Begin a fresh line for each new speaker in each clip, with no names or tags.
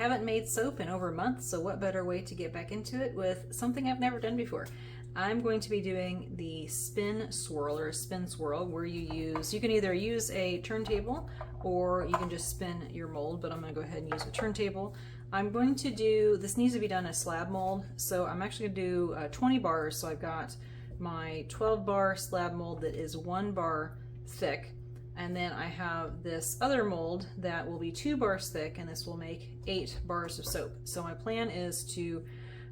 haven't made soap in over a month, so what better way to get back into it with something I've never done before. I'm going to be doing the spin swirl or spin swirl, where you can either use a turntable or you can just spin your mold, but I'm going to go ahead and use a turntable. I'm going to do, this needs to be done in a slab mold, so I'm actually going to do 20 bars. So I've got my 12 bar slab mold that is 1 bar thick, and then I have this other mold that will be 2 bars thick, and this will make 8 bars of soap. So my plan is to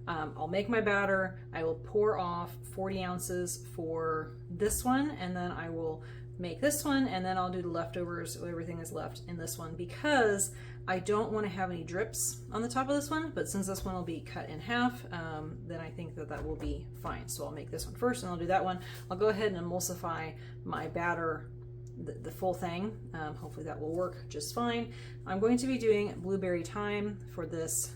I'll make my batter, I will pour off 40 ounces for this one, and then I will make this one, and then I'll do the leftovers, everything that's left in this one, because I don't want to have any drips on the top of this one, but since this one will be cut in half, then I think that will be fine. So I'll make this one first and I'll do that one. I'll go ahead and emulsify my batter, the full thing. Hopefully that will work just fine. I'm going to be doing blueberry thyme for this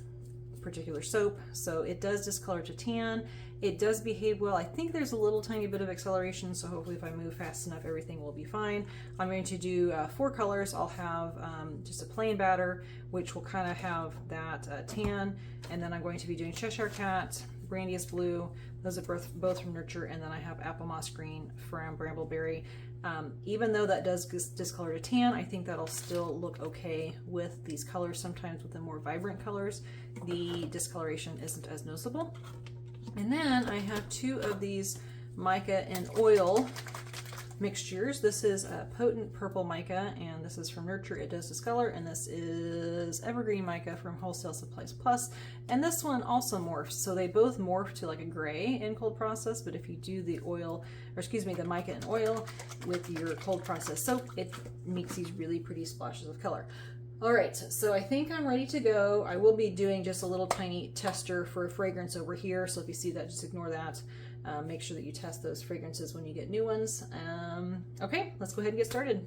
particular soap, so it does discolor to tan. It does behave well. I think there's a little tiny bit of acceleration, so hopefully if I move fast enough, everything will be fine. I'm going to do 4 colors. I'll have just a plain batter, which will kind of have that tan, and then I'm going to be doing Cheshire Cat, Brandius Blue, those are both from Nurture, and then I have Apple Moss Green from Brambleberry. Even though that does discolor to tan, I think that'll still look okay with these colors. Sometimes with the more vibrant colors, the discoloration isn't as noticeable. And then I have 2 of these mica and oil mixtures. This is a potent purple mica, and this is from Nurture. It does discolor, and this is evergreen mica from Wholesale Supplies Plus. And this one also morphs, so they both morph to like a gray in cold process. But if you do the oil, or excuse me, the mica and oil with your cold process soap, it makes these really pretty splashes of color. All right, so I think I'm ready to go. I will be doing just a little tiny tester for fragrance over here, so if you see that, just ignore that. Make sure that you test those fragrances when you get new ones. Okay, let's go ahead and get started.